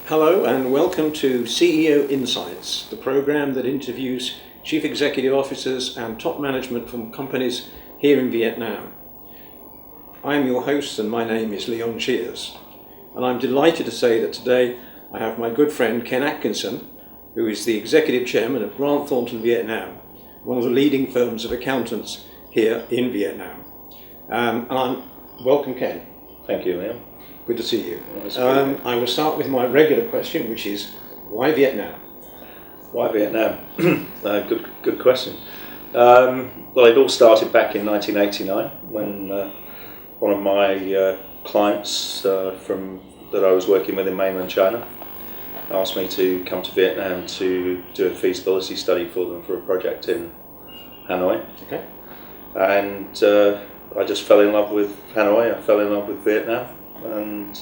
Hello and welcome to CEO Insights, the program that interviews chief executive officers and top management from companies here in Vietnam. I am your host and my name is Leon Cheers, and I'm delighted to say that today I have my good friend Ken Atkinson, who is the executive chairman of Grant Thornton Vietnam, one of the leading firms of accountants here in Vietnam. Welcome, Ken. Thank you, Leon. Good to see you. I will start with my regular question, which is, why Vietnam? Why Vietnam? Good question. Well, it all started back in 1989 when one of my clients that I was working with in mainland China asked me to come to Vietnam to do a feasibility study for them for a project in Hanoi. Okay. And I just fell in love with Hanoi, I fell in love with Vietnam, and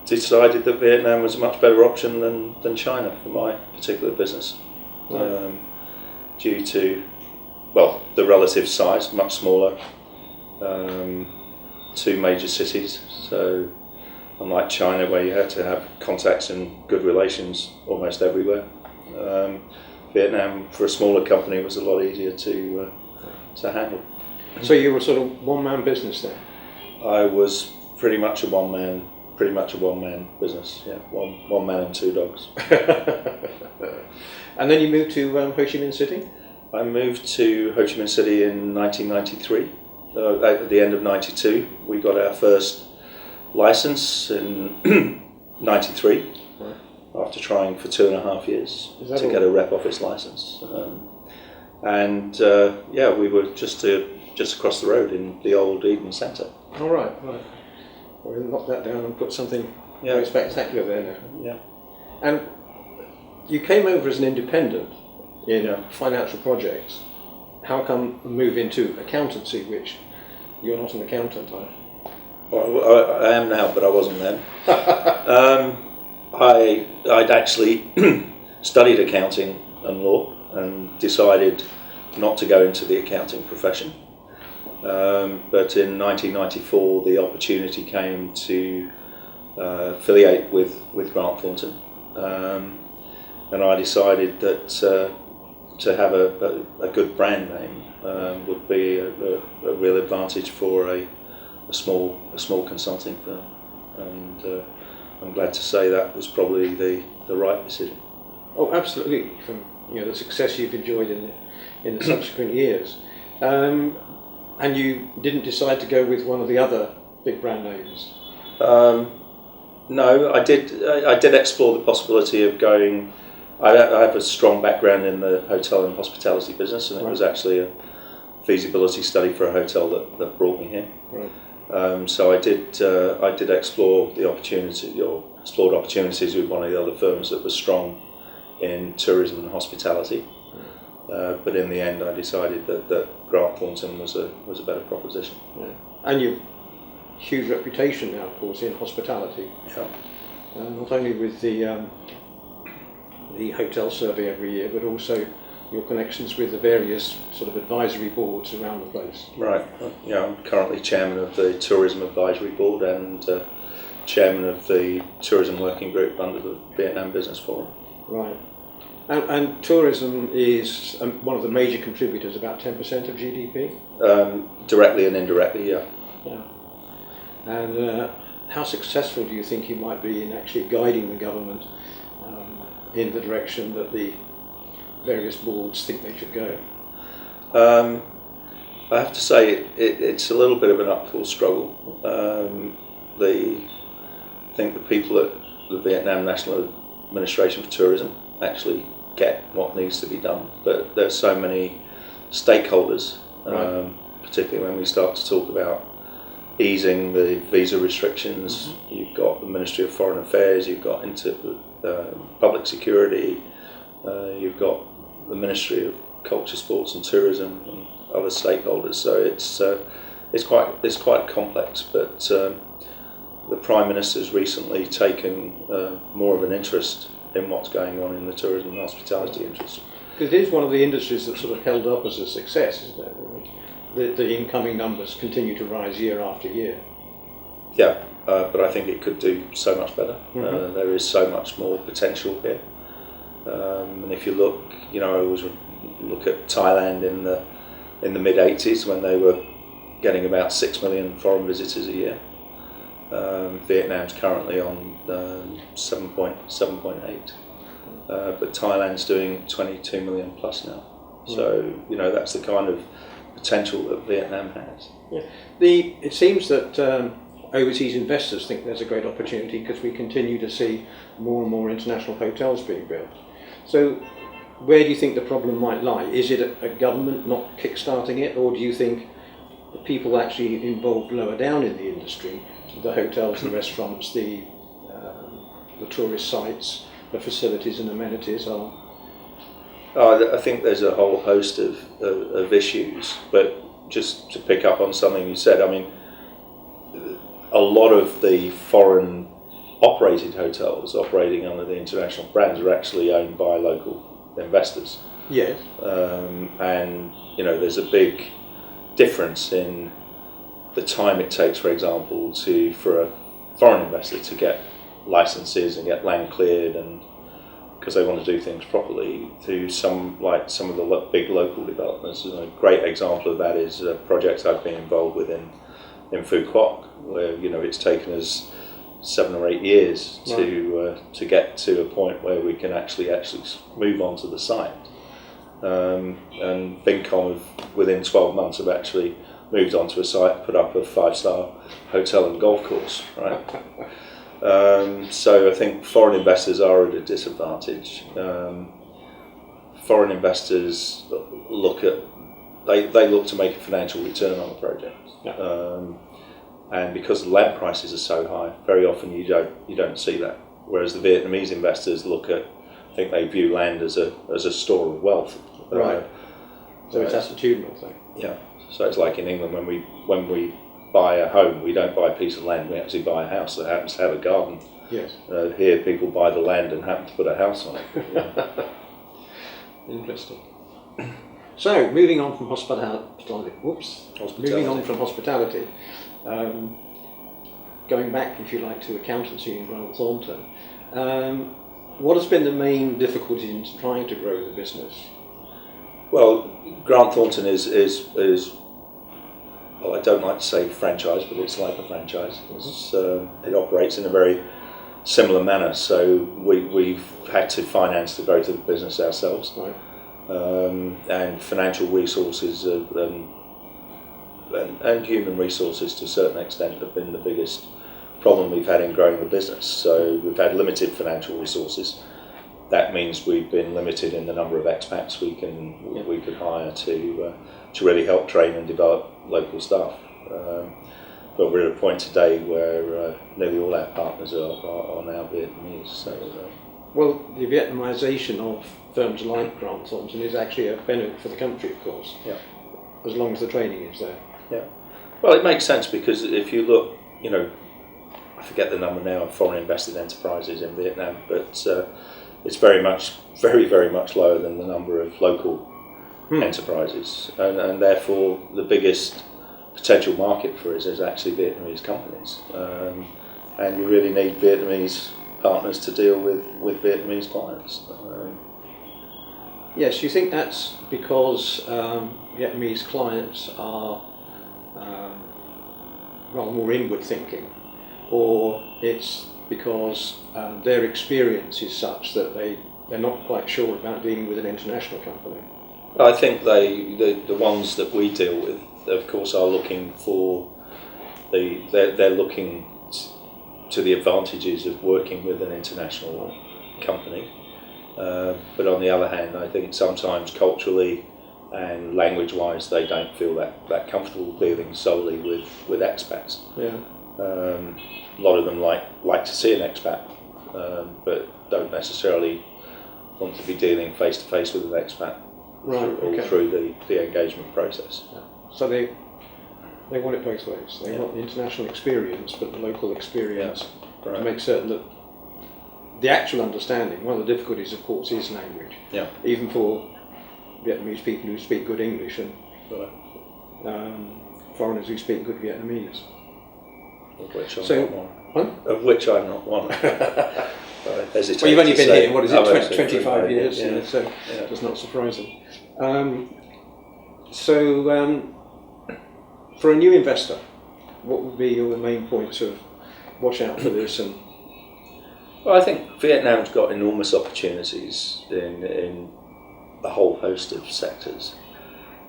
decided that Vietnam was a much better option than China for my particular business. Right. Due to, well, the relative size, much smaller, two major cities, so unlike China where you had to have contacts and good relations almost everywhere, Vietnam for a smaller company was a lot easier to handle. So you were sort of one-man business then? I was pretty much a one-man business. Yeah, one man and two dogs. And then you moved to Ho Chi Minh City? I moved to Ho Chi Minh City in 1993. At the end of '92, we got our first license in '93. Right. After trying for 2.5 years to get a rep office license. We were just across the road in the old Eden Centre. Oh, right. We'll knock that down and put something very spectacular there now. Yeah. And you came over as an independent in financial projects. How come move into accountancy, which you're not an accountant, are you? Well, I am now, but I wasn't then. I'd actually studied accounting and law and decided not to go into the accounting profession. But in 1994, the opportunity came to affiliate with Grant Thornton, and I decided that to have a good brand name would be a real advantage for a small consulting firm, and I'm glad to say that was probably the right decision. Oh, absolutely! From the success you've enjoyed in the subsequent years. And you didn't decide to go with one of the other big brand names? No, I did explore the possibility of going. I have a strong background in the hotel and hospitality business, and it was actually a feasibility study for a hotel that brought me here. Right. So I did explore the opportunity, or explored opportunities with one of the other firms that was strong in tourism and hospitality. But in the end, I decided that Grant Thornton was a better proposition. Yeah. And you've huge reputation now, of course, in hospitality. Yeah. Not only with the hotel survey every year, but also your connections with the various sort of advisory boards around the place. Right. Yeah, I'm currently chairman of the Tourism Advisory Board and chairman of the Tourism Working Group under the Vietnam Business Forum. Right. And tourism is one of the major contributors, about 10% of GDP? Directly and indirectly, yeah. Yeah. And how successful do you think you might be in actually guiding the government in the direction that the various boards think they should go? I have to say it's a little bit of an uphill struggle. I think the people at the Vietnam National Administration for Tourism actually get what needs to be done, but there's so many stakeholders, particularly when we start to talk about easing the visa restrictions. Mm-hmm. You've got the Ministry of Foreign Affairs, you've got Public Security, you've got the Ministry of Culture, Sports and Tourism, and other stakeholders. So it's quite complex. But the Prime Minister's recently taken more of an interest in what's going on in the tourism and hospitality industry. Because it is one of the industries that's sort of held up as a success, isn't it? The incoming numbers continue to rise year after year. Yeah, but I think it could do so much better. There is so much more potential here. And if you look, I always look at Thailand in the mid '80s when they were getting about 6 million foreign visitors a year. Vietnam's currently on 7.8, but Thailand's doing 22 million plus now. So that's the kind of potential that Vietnam has. Yeah. It seems that overseas investors think there's a great opportunity because we continue to see more and more international hotels being built. So where do you think the problem might lie? Is it a government not kickstarting it, or do you think the people actually involved lower down in the industry, the hotels, the restaurants, the tourist sites, the facilities and amenities are? I think there's a whole host of issues, but just to pick up on something you said, I mean, a lot of the foreign operated hotels operating under the international brands are actually owned by local investors. Yes. And there's a big difference in the time it takes, for example, for a foreign investor to get licenses and get land cleared, and because they want to do things properly, to some of the big local developers. And a great example of that is a project I've been involved with in Phu Quoc, where it's taken us 7 or 8 years to get to a point where we can actually move on to the site. And Vincom have, within 12 months, have actually moved onto a site, put up a 5-star hotel and golf course, right? So I think foreign investors are at a disadvantage. Foreign investors look to make a financial return on the project. Yeah. And because the land prices are so high, very often you don't see that. Whereas the Vietnamese investors I think they view land as a store of wealth. Right. So it's attitudinal thing. Yeah. So it's like in England when we buy a home, we don't buy a piece of land, we actually buy a house that happens to have a garden. Yes. Here people buy the land and happen to put a house on it. Yeah. Interesting. So moving on from hospitality. Moving on from hospitality. Going back, if you like, to accountancy in Grant Thornton. What has been the main difficulty in trying to grow the business? Well, Grant Thornton is well, I don't like to say franchise, but it's like a franchise. It operates in a very similar manner. So we've had to finance the growth of the business ourselves, right. And financial resources and human resources to a certain extent have been the biggest problem we've had in growing the business. So we've had limited financial resources. That means we've been limited in the number of expats we could hire to really help train and develop local staff. But we're at a point today where nearly all our partners are now Vietnamese. So, well, the Vietnamisation of firms like Grant Thornton is actually a benefit for the country, of course. Yeah. As long as the training is there. Yeah. Well, it makes sense because if you look, I forget the number now of foreign invested enterprises in Vietnam, but it's very, very much lower than the number of local enterprises, and therefore the biggest potential market for us is actually Vietnamese companies, and you really need Vietnamese partners to deal with Vietnamese clients. Yes, you think that's because Vietnamese clients are rather more inward thinking, or it's because their experience is such that they're not quite sure about dealing with an international company? I think the ones that we deal with, of course, are looking for they're looking to the advantages of working with an international company. But on the other hand, I think sometimes culturally and language-wise, they don't feel that comfortable dealing solely with expats. Yeah. A lot of them like to see an expat, but don't necessarily want to be dealing face to face with an expat through the engagement process. Yeah. So they want it both ways. They want the international experience, but the local experience to make certain that the actual understanding. One of the difficulties, of course, is language. Yeah. Even for Vietnamese people who speak good English and foreigners who speak good Vietnamese. of which I'm So, not one. Of which I'm not one. I hesitate well, you've only to been say, here, what is it, 25 years, yeah. so Yeah. that's not surprising. For a new investor, what would be your main points of watch out for this? And Well, I think Vietnam's got enormous opportunities in a whole host of sectors,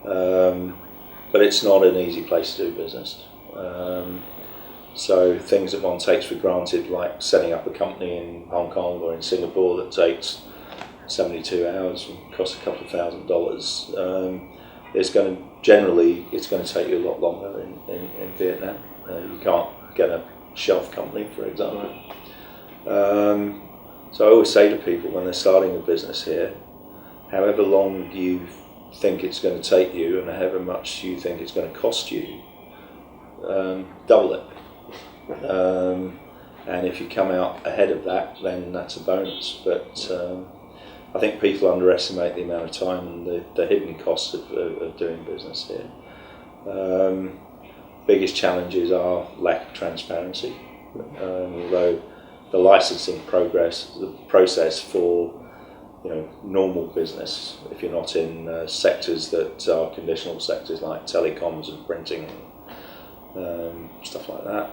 but it's not an easy place to do business. So things that one takes for granted, like setting up a company in Hong Kong or in Singapore that takes 72 hours and costs a couple of $1,000s, it's going to take you a lot longer in Vietnam. You can't get a shelf company, for example. So I always say to people when they're starting a business here, however long you think it's going to take you and however much you think it's going to cost you, double it. And if you come out ahead of that, then that's a bonus. But I think people underestimate the amount of time and the hidden costs of doing business here. Biggest challenges are lack of transparency. Although the licensing process for normal business, if you're not in sectors that are conditional sectors like telecoms and printing and stuff like that,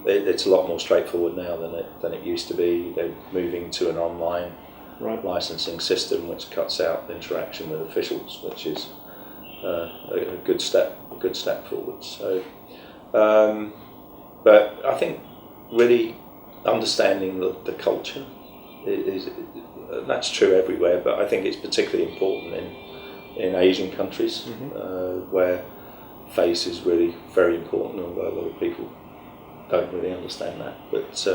it's a lot more straightforward now than it used to be. They're moving to an online licensing system which cuts out interaction with officials, which is a good step forward. So, but I think really understanding the culture is that's true everywhere, but I think it's particularly important in Asian countries, where face is really very important, although a lot of people don't really understand that. But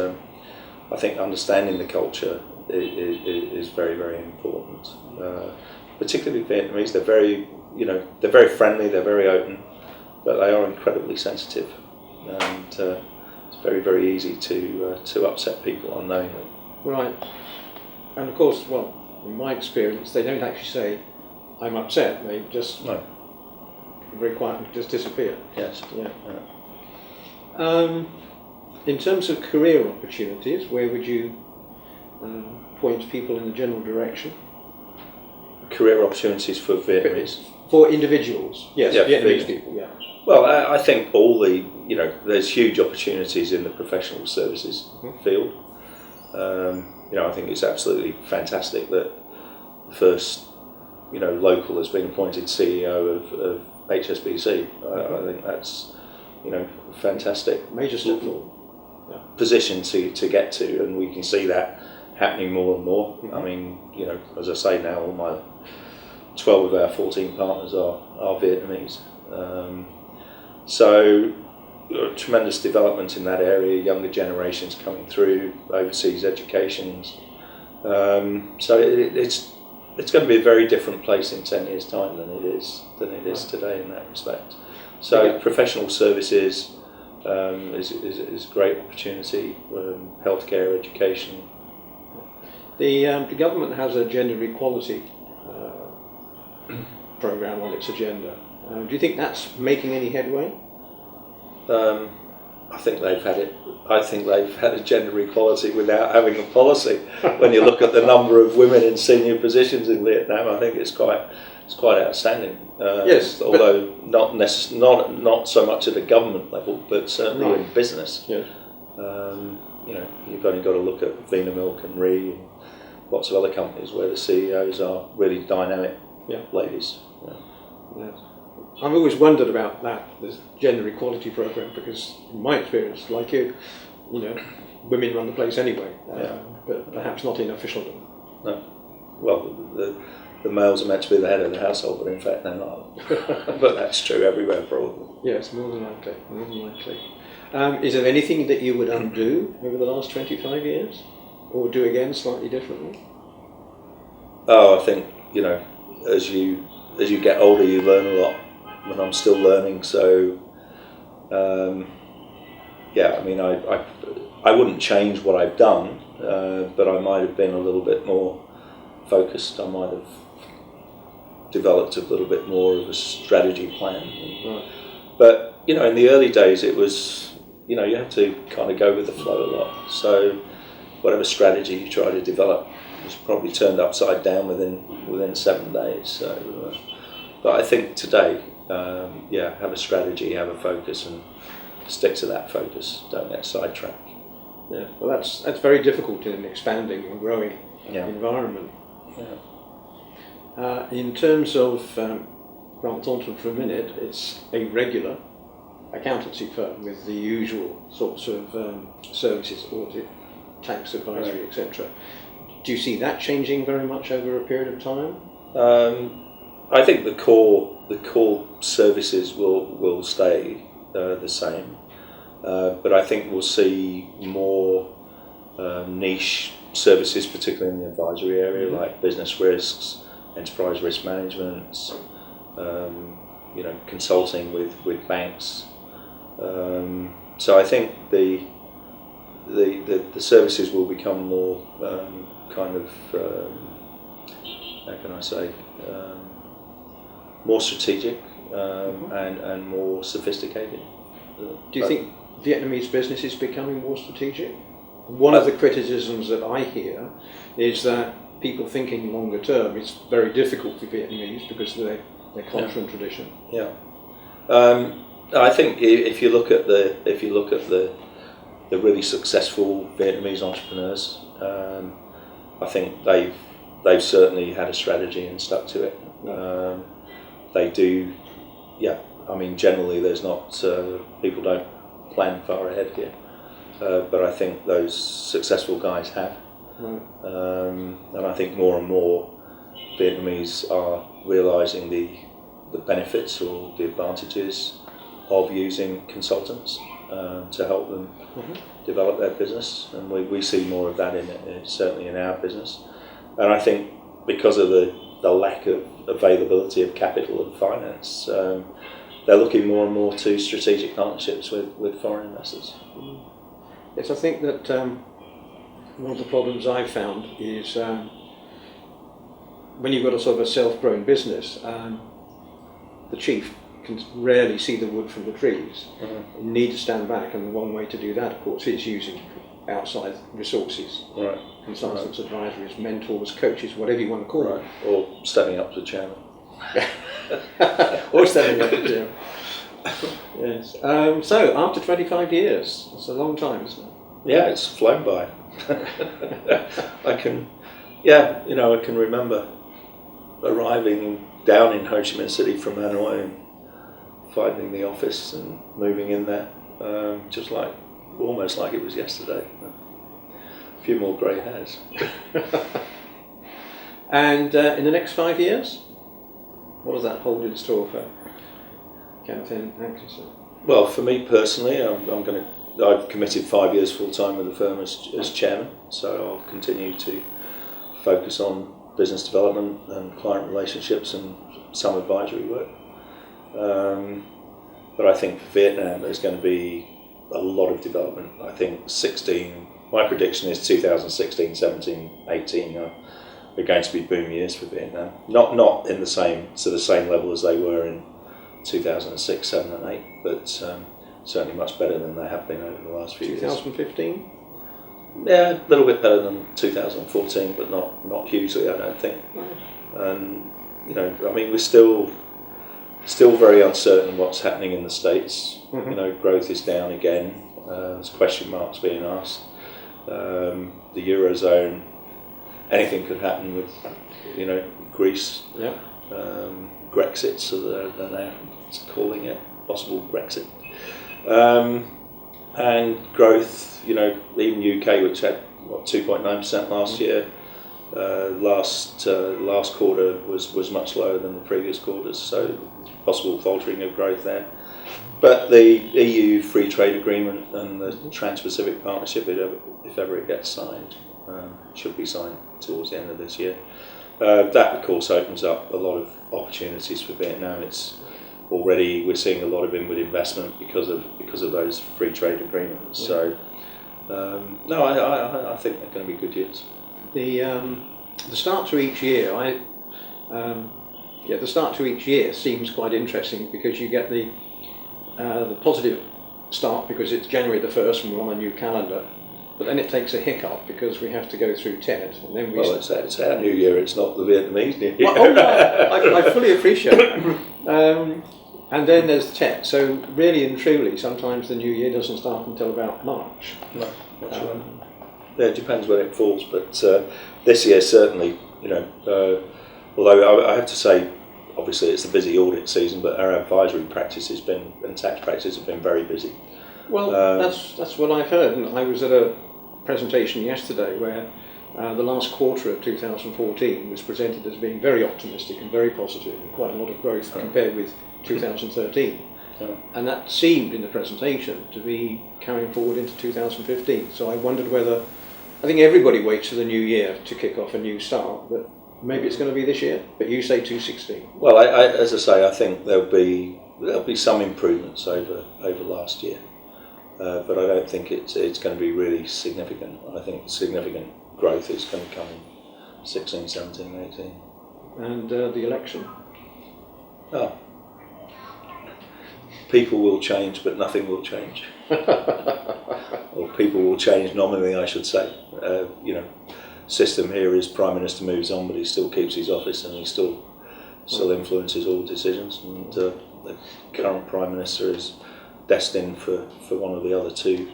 I think understanding the culture is very, very important. Particularly Vietnamese, they're very friendly, they're very open, but they are incredibly sensitive, and it's very, very easy to upset people unknowingly. right, and of course, well, in my experience, they don't actually say, "I'm upset." They just very quietly just disappear. Yes. Yeah. In terms of career opportunities, where would you point people in the general direction? Career opportunities for Vietnamese? For individuals, yes, Yeah, Vietnamese people, yeah. Well, I think there's huge opportunities in the professional services field. I think it's absolutely fantastic that the first, local has been appointed CEO of HSBC. I think that's, fantastic. Major step forward. Yeah. Position to get to, and we can see that happening more and more. I mean, as I say now, all my 12 of our 14 partners are Vietnamese. So tremendous development in that area, younger generations coming through, overseas educations. So it's going to be a very different place in 10 years' time than it is today in that respect. So professional services is a great opportunity, healthcare, education. The government has a gender equality program on its agenda. Do you think that's making any headway? I think they've had it. I think they've had a gender equality without having a policy. When you look at the number of women in senior positions in Vietnam, I think it's quite outstanding. Yes, although not so much at a government level, but certainly in business. Yes. You've only got to look at Vina Milk and Ree and lots of other companies where the CEOs are really dynamic ladies. Yes. I've always wondered about this gender equality program, because in my experience, like you, women run the place anyway, but perhaps not in officialdom. No. Well, the males are meant to be the head of the household, but in fact they're not. But that's true everywhere, probably. Yes, more than likely. Is there anything that you would undo over the last 25 years, or do again slightly differently? Oh, I think as you get older, you learn a lot. And I'm still learning, so I mean, I wouldn't change what I've done, but I might have been a little bit more focused. I might have developed a little bit more of a strategy plan. Right. But in the early days, it was you have to kind of go with the flow a lot. So whatever strategy you try to develop is probably turned upside down within 7 days. So, but I think today, have a strategy, have a focus, and stick to that focus. Don't get sidetracked. Yeah, well, that's very difficult in an expanding and growing environment. Yeah. In terms of Grant Thornton, for a minute, it's a regular accountancy firm with the usual sorts of services, audit, tax advisory, etc. Do you see that changing very much over a period of time? I think the core services will stay the same, but I think we'll see more niche services, particularly in the advisory area, like business risks, enterprise risk management, consulting with banks. So I think the services will become more more strategic and more sophisticated. Do you think Vietnamese business is becoming more strategic? One of the criticisms that I hear is that people thinking longer term, it's very difficult for Vietnamese because of their culture and tradition. Yeah, I think if you look at the really successful Vietnamese entrepreneurs, I think they've certainly had a strategy and stuck to it. They do, I mean, generally there's not, people don't plan far ahead here, but I think those successful guys have. And I think more and more Vietnamese are realising the benefits or the advantages of using consultants to help them develop their business, and we see more of that certainly in our business. And I think because of the lack of availability of capital and finance, they're looking more and more to strategic partnerships with foreign investors. Yes, I think that one of the problems I've found is when you've got a sort of a self-grown business, the chief can rarely see the wood from the trees. You need to stand back, and the one way to do that, of course, is using outside resources, consultants, advisories, mentors, coaches, whatever you want to call it. Or stepping up to the chairman. Or stepping up to the chairman. Yes. So, after 25 years, that's a long time, isn't it? Yeah, it's flown by. I can remember arriving down in Ho Chi Minh City from Hanoi and finding the office and moving in there, almost like it was yesterday. A few more grey hairs. And in the next 5 years, what does that hold in store for Captain Atkinson? Well, for me personally, I've committed 5 years full time with the firm as chairman, so I'll continue to focus on business development and client relationships and some advisory work. But I think for Vietnam there's going to be a lot of development. I think my prediction is 2016, 17, 18 are going to be boom years for Vietnam. Not in the same level as they were in 2006, 7 and 8, but certainly much better than they have been over the last few years. 2015? Yeah, a little bit better than 2014, but not hugely, I don't think. And I mean, we're still very uncertain what's happening in the States. Growth is down again. There's question marks being asked. The Eurozone, anything could happen with, Greece. Grexit, so they're now calling it possible Brexit. And growth, even UK, which had 2.9% last year, last quarter was much lower than the previous quarters, so possible faltering of growth there. But the EU free trade agreement and the Trans-Pacific Partnership, if ever it gets signed, should be signed towards the end of this year. That, of course, opens up a lot of opportunities for Vietnam. We're seeing a lot of inward investment because of those free trade agreements. So, I think they're going to be good years. The start to each year, the start to each year seems quite interesting because you get the positive start because it's January the 1st and we're on a new calendar. But then it takes a hiccup because we have to go through TED, and then we. Well, it's our New Year. It's not the Vietnamese New Year. Well, oh no, I fully appreciate that. And then there's TED. So really and truly, sometimes the New Year doesn't start until about March. No, not sure. Yeah, it depends when it falls, but this year certainly, although I have to say, obviously it's the busy audit season, but our advisory practice has been, and tax practice have been very busy. Well, that's what I've heard, and I was at a presentation yesterday where the last quarter of 2014 was presented as being very optimistic and very positive, and quite a lot of growth compared with 2013. And that seemed in the presentation to be carrying forward into 2015. So I wondered whether, I think everybody waits for the new year to kick off a new start, but maybe it's going to be this year, but you say 2016. Well, as I say, I think there'll be some improvements over last year. But I don't think it's going to be really significant. I think significant growth is going to come in 16, 17, 18. And the election? Oh. People will change, but nothing will change. Or people will change nominally, I should say. System here is Prime Minister moves on, but he still keeps his office and he still influences all decisions. And the current Prime Minister is destined for one of the other two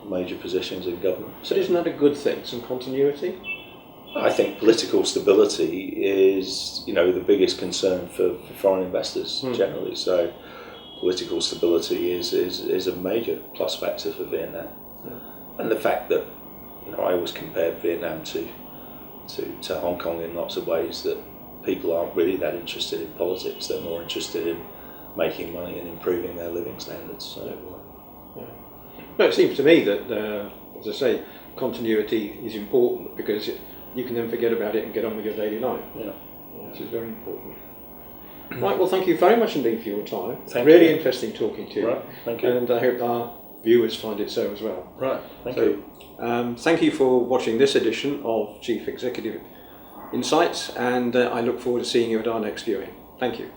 major positions in government. So isn't that a good thing, some continuity? I think political stability is, the biggest concern for foreign investors generally. So political stability is a major plus factor for Vietnam. And the fact that, I always compare Vietnam to Hong Kong in lots of ways, that people aren't really that interested in politics. They're more interested in making money and improving their living standards. So, No, it seems to me that, as I say, continuity is important because you can then forget about it and get on with your daily life. Which is very important. Right, well, thank you very much indeed for your time. Thank really you. Interesting talking to you. Right, thank you. And I hope our viewers find it so as well. Right, thank you. Thank you for watching this edition of Chief Executive Insights, and I look forward to seeing you at our next viewing. Thank you.